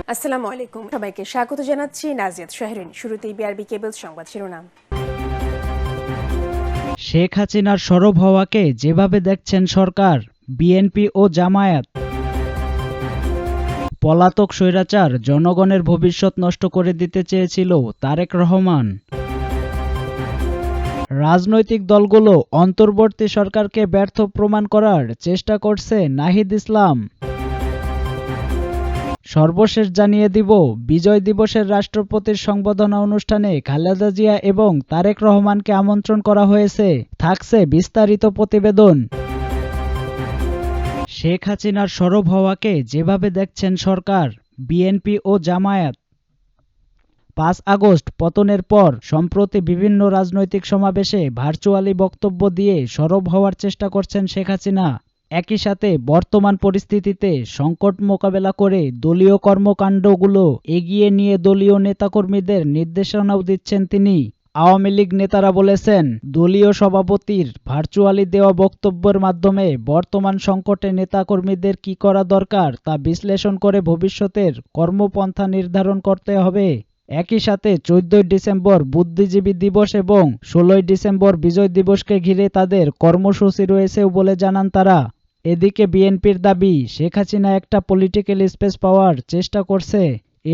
আসসালামু আলাইকুম, সবাইকে স্বাগত জানাচ্ছি। নাজিয়াত শাহরিন। শুরুতেই বিআরবি কেবল সংবাদ শিরোনাম। শেখ হাসিনার সরব হওয়াকে যেভাবে দেখছেন সরকার, বিএনপি ও জামায়াত। পলাতক স্বৈরাচার জনগণের ভবিষ্যৎ নষ্ট করে দিতে চেয়েছিল তারেক রহমান। রাজনৈতিক দলগুলো অন্তর্বর্তী সরকারকে ব্যর্থ প্রমাণ করার চেষ্টা করছে নাহিদ ইসলাম। সর্বশেষ জানিয়ে দিব, বিজয় দিবসের রাষ্ট্রপতির সংবর্ধনা অনুষ্ঠানে খালেদা জিয়া এবং তারেক রহমানকে আমন্ত্রণ করা হয়েছে। থাকছে বিস্তারিত প্রতিবেদন। শেখ হাসিনার সরব হওয়াকে যেভাবে দেখছেন সরকার, বিএনপি ও জামায়াত। ৫ আগস্ট পতনের পর সম্প্রতি বিভিন্ন রাজনৈতিক সমাবেশে ভার্চুয়ালি বক্তব্য দিয়ে সরব হওয়ার চেষ্টা করছেন শেখ হাসিনা। একই সাথে বর্তমান পরিস্থিতিতে সংকট মোকাবেলা করে দলীয় কর্মকাণ্ডগুলো এগিয়ে নিয়ে দলীয় নেতাকর্মীদের নির্দেশনাও দিচ্ছেন তিনি। আওয়ামী লীগ নেতারা বলেছেন, দলীয় সভাপতির ভার্চুয়ালি দেওয়া বক্তব্যের মাধ্যমে বর্তমান সংকটে নেতাকর্মীদের কি করা দরকার তা বিশ্লেষণ করে ভবিষ্যতের কর্মপন্থা নির্ধারণ করতে হবে। একই সাথে ১৪ ডিসেম্বর বুদ্ধিজীবী দিবস এবং ১৬ ডিসেম্বর বিজয় দিবসকে ঘিরে তাদের কর্মসূচি রয়েছেও বলে জানান তারা। এদিকে বিএনপির দাবি, শেখ হাসিনা একটা পলিটিক্যাল স্পেস পাওয়ার চেষ্টা করছে।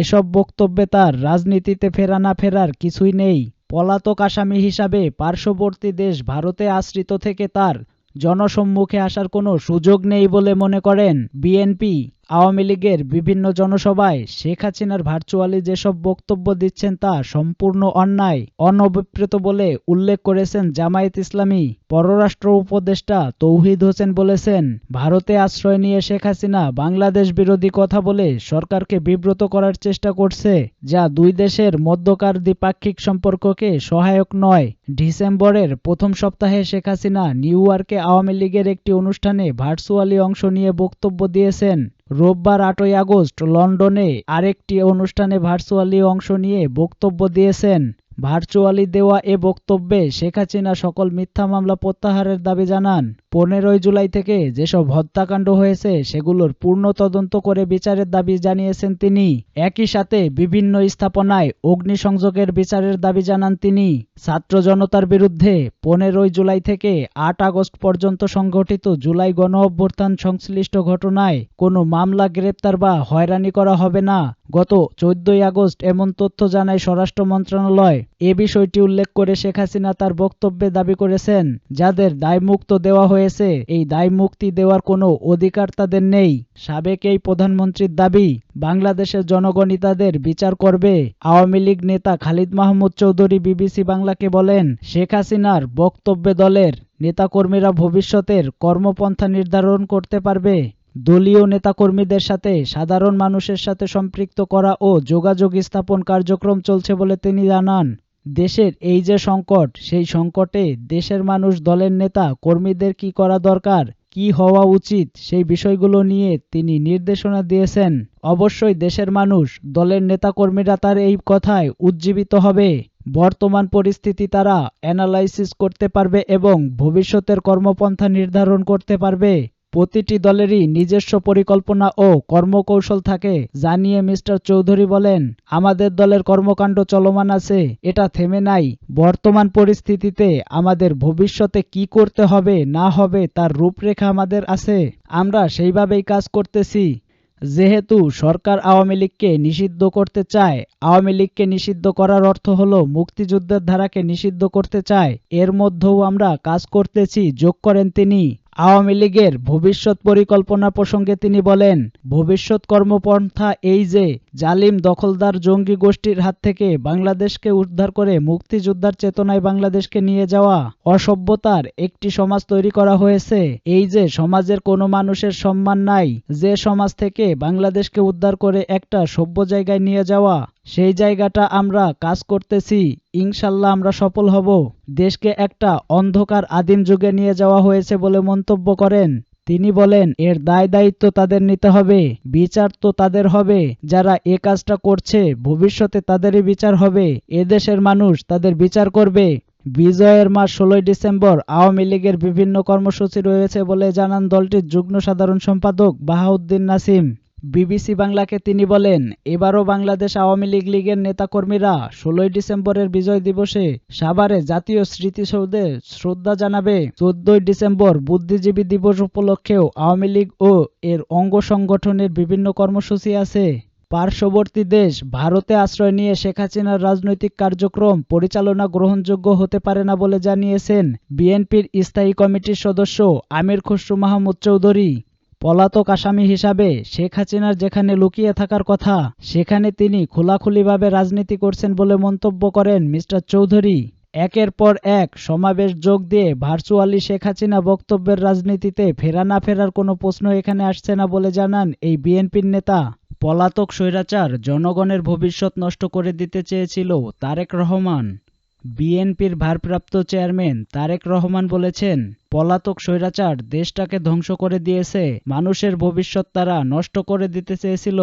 এসব বক্তব্যে তার রাজনীতিতে ফেরা না ফেরার কিছুই নেই। পলাতক আসামি হিসাবে পার্শ্ববর্তী দেশ ভারতে আশ্রিত থেকে তার জনসম্মুখে আসার কোনো সুযোগ নেই বলে মনে করেন বিএনপি। আওয়ামী লীগের বিভিন্ন জনসভায় শেখ হাসিনার ভার্চুয়ালি যেসব বক্তব্য দিচ্ছেন তা সম্পূর্ণ অন্যায়, অনভিপ্রেত বলে উল্লেখ করেছেন জামায়াত ইসলামী। পররাষ্ট্র উপদেষ্টা তৌহিদ হোসেন বলেছেন, ভারতে আশ্রয় নিয়ে শেখ হাসিনা বাংলাদেশ বিরোধী কথা বলে সরকারকে বিব্রত করার চেষ্টা করছে, যা দুই দেশের মধ্যকার দ্বিপাক্ষিক সম্পর্ককে সহায়ক নয়। ডিসেম্বরের প্রথম সপ্তাহে শেখ হাসিনা নিউ ইয়র্কে আওয়ামী লীগের একটি অনুষ্ঠানে ভার্চুয়ালি অংশ নিয়ে বক্তব্য দিয়েছেন। রোববার ৮ই আগস্ট লন্ডনে আরেকটি অনুষ্ঠানে ভার্চুয়ালি অংশ নিয়ে বক্তব্য দিয়েছেন। ভার্চুয়ালি দেওয়া এ বক্তব্যে শেখ হাসিনা সকল মিথ্যা মামলা প্রত্যাহারের দাবি জানান। ১৫ই জুলাই থেকে যেসব হত্যাকাণ্ড হয়েছে সেগুলোর পূর্ণ তদন্ত করে বিচারের দাবি জানিয়েছেন তিনি। একই সাথে বিভিন্ন স্থাপনায় অগ্নিসংযোগের বিচারের দাবি জানান তিনি। ছাত্র জনতার বিরুদ্ধে ১৫ই জুলাই থেকে ৮ আগস্ট পর্যন্ত সংঘটিত জুলাই গণঅভ্যুত্থান সংশ্লিষ্ট ঘটনায় কোনো মামলা, গ্রেপ্তার বা হয়রানি করা হবে না। গত ১৪ই আগস্ট এমন তথ্য জানায় স্বরাষ্ট্র মন্ত্রণালয়। এ বিষয়টি উল্লেখ করে শেখ হাসিনা তার বক্তব্যে দাবি করেছেন, যাদের দায়মুক্ত দেওয়া হয়েছে এই দায়মুক্তি দেওয়ার কোনো অধিকার তাদের নেই। সাবেক এই প্রধানমন্ত্রীর দাবি, বাংলাদেশের জনগণই তাদের বিচার করবে। আওয়ামী লীগ নেতা খালিদ মাহমুদ চৌধুরী বিবিসি বাংলাকে বলেন, শেখ হাসিনার বক্তব্যে দলের নেতাকর্মীরা ভবিষ্যতের কর্মপন্থা নির্ধারণ করতে পারবে। দলীয় নেতাকর্মীদের সাথে সাধারণ মানুষের সাথে সম্পৃক্ত করা ও যোগাযোগ স্থাপন কার্যক্রম চলছে বলে তিনি জানান। দেশের এই যে সংকট, সেই সংকটে দেশের মানুষ দলের নেতা কর্মীদের কি করা দরকার, কি হওয়া উচিত, সেই বিষয়গুলো নিয়ে তিনি নির্দেশনা দিয়েছেন। অবশ্যই দেশের মানুষ, দলের নেতাকর্মীরা তার এই কথায় উজ্জীবিত হবে। বর্তমান পরিস্থিতি তারা অ্যানালাইসিস করতে পারবে এবং ভবিষ্যতের কর্মপন্থা নির্ধারণ করতে পারবে। প্রতিটি দলেরই নিজস্ব পরিকল্পনা ও কর্মকৌশল থাকে, জানিয়ে মিস্টার চৌধুরী বলেন, আমাদের দলের কর্মকাণ্ড চলমান আছে, এটা থেমে নাই। বর্তমান পরিস্থিতিতে আমাদের ভবিষ্যতে কি করতে হবে না হবে তার রূপরেখা আমাদের আছে, আমরা সেইভাবেই কাজ করতেছি। যেহেতু সরকার আওয়ামী লীগকে নিষিদ্ধ করতে চায়, আওয়ামী লীগকে নিষিদ্ধ করার অর্থ হলো মুক্তিযুদ্ধের ধারাকে নিষিদ্ধ করতে চায়, এর মধ্যেও আমরা কাজ করতেছি, যোগ করেন তিনি। আওয়ামী লীগের ভবিষ্যৎ পরিকল্পনা প্রসঙ্গে তিনি বলেন, ভবিষ্যৎ কর্মপন্থা এই যে জালিম দখলদার জঙ্গি গোষ্ঠীর হাত থেকে বাংলাদেশকে উদ্ধার করে মুক্তিযোদ্ধার চেতনায় বাংলাদেশকে নিয়ে যাওয়া, অসভ্যতার একটি সমাজ তৈরি করা হয়েছে। এই যে সমাজের কোনো মানুষের সম্মান নাই, যে সমাজ থেকে বাংলাদেশকে উদ্ধার করে একটা সভ্য জায়গায় নিয়ে যাওয়া, সেই জায়গাটা আমরা কাজ করতেছি। ইনশাল্লাহ আমরা সফল হব। দেশকে একটা অন্ধকার আদিম যুগে নিয়ে যাওয়া হয়েছে বলে মন্তব্য করেন তিনি। বলেন, এর দায় দায়িত্ব তাদের নিতে হবে, বিচার তো তাদের হবে। যারা এ কাজটা করছে ভবিষ্যতে তাদেরই বিচার হবে, এদেশের মানুষ তাদের বিচার করবে। বিজয়ের মাস ১৬ ডিসেম্বর আওয়ামী লীগের বিভিন্ন কর্মসূচি রয়েছে বলে জানান দলটির যুগ্ম সাধারণ সম্পাদক বাহাউদ্দিন নাসিম। বিবিসি বাংলাকে তিনি বলেন, এবারও বাংলাদেশ আওয়ামী লীগের নেতাকর্মীরা ১৬ই ডিসেম্বরের বিজয় দিবসে সাভারে জাতীয় স্মৃতিসৌধে শ্রদ্ধা জানাবে। ১৪ই ডিসেম্বর বুদ্ধিজীবী দিবস উপলক্ষেও আওয়ামী লীগ ও এর অঙ্গ সংগঠনের বিভিন্ন কর্মসূচি আছে। পার্শ্ববর্তী দেশ ভারতে আশ্রয় নিয়ে শেখ হাসিনার রাজনৈতিক কার্যক্রম পরিচালনা গ্রহণযোগ্য হতে পারে না বলে জানিয়েছেন বিএনপির স্থায়ী কমিটির সদস্য আমির খসরু মাহমুদ চৌধুরী। পলাতক আসামি হিসাবে শেখ হাসিনার যেখানে লুকিয়ে থাকার কথা, সেখানে তিনি খোলাখুলিভাবে রাজনীতি করছেন বলে মন্তব্য করেন মি. চৌধুরী। একের পর এক সমাবেশ যোগ দিয়ে ভার্চুয়ালি শেখ হাসিনা বক্তব্যের রাজনীতিতে ফেরা না ফেরার কোনো প্রশ্ন এখানে আসছে না বলে জানান এই বিএনপির নেতা। পলাতক স্বৈরাচার জনগণের ভবিষ্যৎ নষ্ট করে দিতে চেয়েছিল তারেক রহমান। বিএনপির ভারপ্রাপ্ত চেয়ারম্যান তারেক রহমান বলেছেন, পলাতক স্বৈরাচার দেশটাকে ধ্বংস করে দিয়েছে, মানুষের ভবিষ্যৎ তারা নষ্ট করে দিতে চেয়েছিল।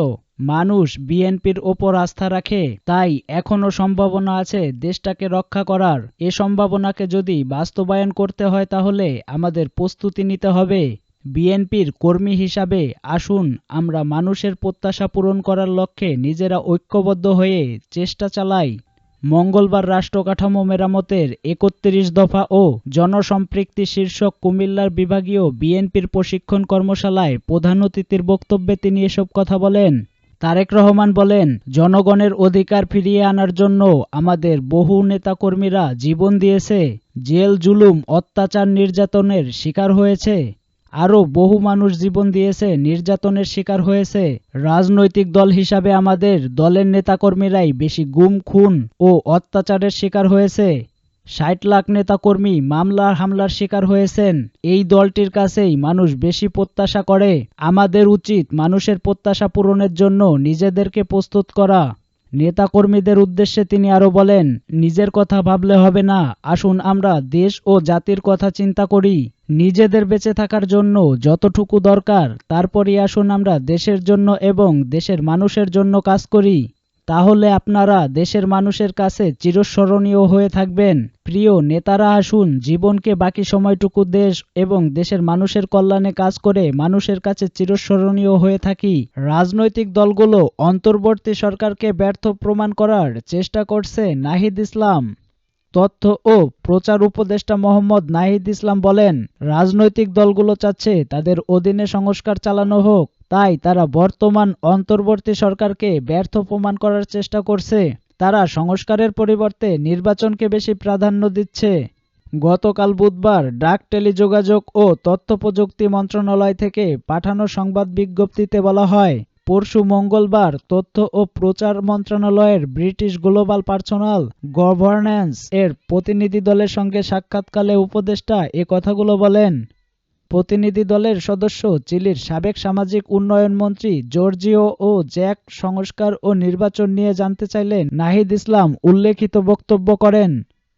মানুষ বিএনপির ওপর আস্থা রাখে, তাই এখনো সম্ভাবনা আছে দেশটাকে রক্ষা করার। এ সম্ভাবনাকে যদি বাস্তবায়ন করতে হয় তাহলে আমাদের প্রস্তুতি নিতে হবে। বিএনপির কর্মী হিসাবে আসুন আমরা মানুষের প্রত্যাশা পূরণ করার লক্ষ্যে নিজেরা ঐক্যবদ্ধ হয়ে চেষ্টা চালাই। মঙ্গলবার রাষ্ট্রকাঠামো মেরামতের ৩১ দফা ও জনসম্পৃক্তি শীর্ষক কুমিল্লার বিভাগীয় বিএনপির প্রশিক্ষণ কর্মশালায় প্রধান অতিথির বক্তব্যে তিনি এসব কথা বলেন। তারেক রহমান বলেন, জনগণের অধিকার ফিরিয়ে আনার জন্য আমাদের বহু নেতাকর্মীরা জীবন দিয়েছে, জেল জুলুম অত্যাচার নির্যাতনের শিকার হয়েছে। আরও বহু মানুষ জীবন দিয়েছে, নির্যাতনের শিকার হয়েছে। রাজনৈতিক দল হিসাবে আমাদের দলের নেতাকর্মীরাই বেশি গুম খুন ও অত্যাচারের শিকার হয়েছে। ৬০ লাখ নেতাকর্মী মামলার হামলার শিকার হয়েছেন। এই দলটির কাছেই মানুষ বেশি প্রত্যাশা করে। আমাদের উচিত মানুষের প্রত্যাশা পূরণের জন্য নিজেদেরকে প্রস্তুত করা। নেতাকর্মীদের উদ্দেশ্যে তিনি আরও বলেন, নিজের কথা ভাবলে হবে না, আসুন আমরা দেশ ও জাতির কথা চিন্তা করি। নিজেদের বেঁচে থাকার জন্য যতটুকু দরকার তারপরই আসুন আমরা দেশের জন্য এবং দেশের মানুষের জন্য কাজ করি। তাহলে আপনারা দেশের মানুষের কাছে চিরস্মরণীয় হয়ে থাকবেন। প্রিয় নেতারা, আসুন জীবনকে বাকি সময়টুকু দেশ এবং দেশের মানুষের কল্যাণে কাজ করে মানুষের কাছে চিরস্মরণীয় হয়ে থাকি। রাজনৈতিক দলগুলো অন্তর্বর্তী সরকারকে ব্যর্থ প্রমাণ করার চেষ্টা করছে। নাহিদ ইসলাম। তথ্য ও প্রচার উপদেষ্টা মোহাম্মদ নাহিদ ইসলাম বলেন, রাজনৈতিক দলগুলো চাচ্ছে তাদের অধীনে সংস্কার চালানো হোক, তাই তারা বর্তমান অন্তর্বর্তী সরকারকে ব্যর্থ প্রমাণ করার চেষ্টা করছে। তারা সংস্কারের পরিবর্তে নির্বাচনকে বেশি প্রাধান্য দিচ্ছে। গতকাল বুধবার ডাক, টেলিযোগাযোগ ও তথ্য প্রযুক্তি মন্ত্রণালয় থেকে পাঠানো সংবাদ বিজ্ঞপ্তিতে বলা হয়, পরশু মঙ্গলবার তথ্য ও প্রচার মন্ত্রণালয়ের ব্রিটিশ গ্লোবাল পার্সোনাল গভর্নেন্স এর প্রতিনিধি দলের সঙ্গে সাক্ষাৎকালে উপদেষ্টা এ কথাগুলো বলেন। প্রতিনিধি দলের সদস্য চিলির সাবেক সামাজিক উন্নয়ন মন্ত্রী জর্জিও ও জ্যাক সংস্কার ও নির্বাচন নিয়ে জানতে চাইলে নাহিদ ইসলাম উল্লেখিত বক্তব্য করেন।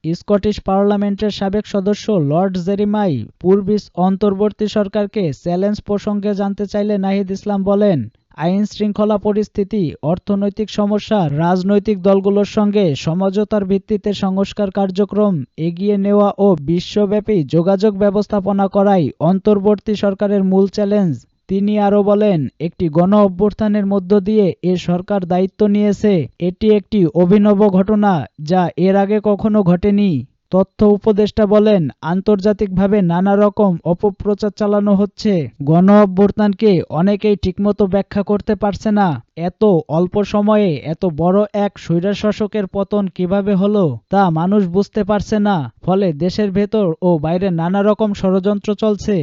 স্কটিশ পার্লামেন্টের সাবেক সদস্য লর্ড জেরিমাই পূর্বিস অন্তর্বর্তী সরকারকে চ্যালেঞ্জ প্রসঙ্গে জানতে চাইলে নাহিদ ইসলাম বলেন, আইন শৃঙ্খলা পরিস্থিতি, অর্থনৈতিক সমস্যা, রাজনৈতিক দলগুলোর সঙ্গে সমঝোতার ভিত্তিতে সংস্কার কার্যক্রম এগিয়ে নেওয়া ও বিশ্বব্যাপী যোগাযোগ ব্যবস্থাপনা করাই অন্তর্বর্তী সরকারের মূল চ্যালেঞ্জ। তিনি আরও বলেন, একটি গণ অভ্যুত্থানের মধ্য দিয়ে এ সরকার দায়িত্ব নিয়েছে। এটি একটি অভিনব ঘটনা যা এর আগে কখনো ঘটেনি। তথ্য উপদেষ্টা বলেন, আন্তর্জাতিকভাবে নানা রকম অপপ্রচার চালানো হচ্ছে। গণ অভ্যুত্থানকে অনেকেই ঠিকমতো ব্যাখ্যা করতে পারছে না। এত অল্প সময়ে এত বড় এক স্বৈরশাসকের পতন কিভাবে হলো তা মানুষ বুঝতে পারছে না। ফলে দেশের ভেতর ও বাইরে নানা রকম ষড়যন্ত্র চলছে।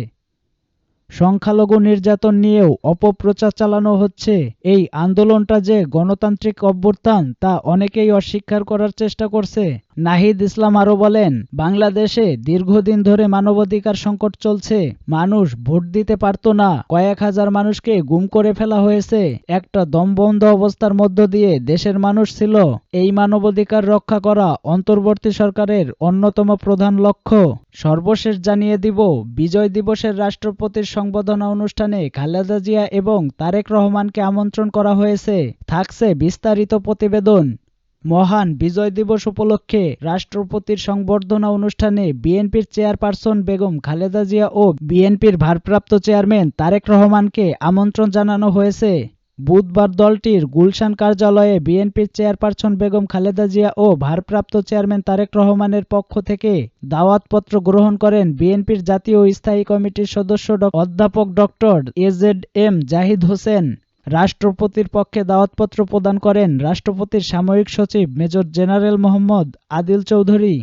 সংখ্যালঘু নির্যাতন নিয়েও অপপ্রচার চালানো হচ্ছে। এই আন্দোলনটা যে গণতান্ত্রিক অভ্যুত্থান তা অনেকেই অস্বীকার করার চেষ্টা করছে। নাহিদ ইসলাম আরও বলেন, বাংলাদেশে দীর্ঘদিন ধরে মানবাধিকার সংকট চলছে। মানুষ ভোট দিতে পারত না। কয়েক হাজার মানুষকে গুম করে ফেলা হয়েছে। একটা দমবন্ধ অবস্থার মধ্য দিয়ে দেশের মানুষ ছিল। এই মানবাধিকার রক্ষা করা অন্তর্বর্তী সরকারের অন্যতম প্রধান লক্ষ্য। সর্বশেষ জানিয়ে দিব, বিজয় দিবসের রাষ্ট্রপতির সংবর্ধনা অনুষ্ঠানে খালেদা জিয়া এবং তারেক রহমানকে আমন্ত্রণ করা হয়েছে। থাকছে বিস্তারিত প্রতিবেদন। মহান বিজয় দিবস উপলক্ষে রাষ্ট্রপতির সংবর্ধনা অনুষ্ঠানে বিএনপির চেয়ারপারসন বেগম খালেদা জিয়া ও বিএনপির ভারপ্রাপ্ত চেয়ারম্যান তারেক রহমানকে আমন্ত্রণ জানানো হয়েছে। বুধবার দলটির গুলশান কার্যালয়ে বিএনপির চেয়ারপারসন বেগম খালেদা জিয়া ও ভারপ্রাপ্ত চেয়ারম্যান তারেক রহমানের পক্ষ থেকে দাওয়াতপত্র গ্রহণ করেন বিএনপির জাতীয় স্থায়ী কমিটির সদস্য অধ্যাপক ডক্টর এজেড জাহিদ হোসেন। রাষ্ট্রপতির পক্ষে দাওয়াতপত্র প্রদান করেন রাষ্ট্রপতির সাময়িক সচিব মেজর জেনারেল মোহাম্মদ আদিল চৌধুরী।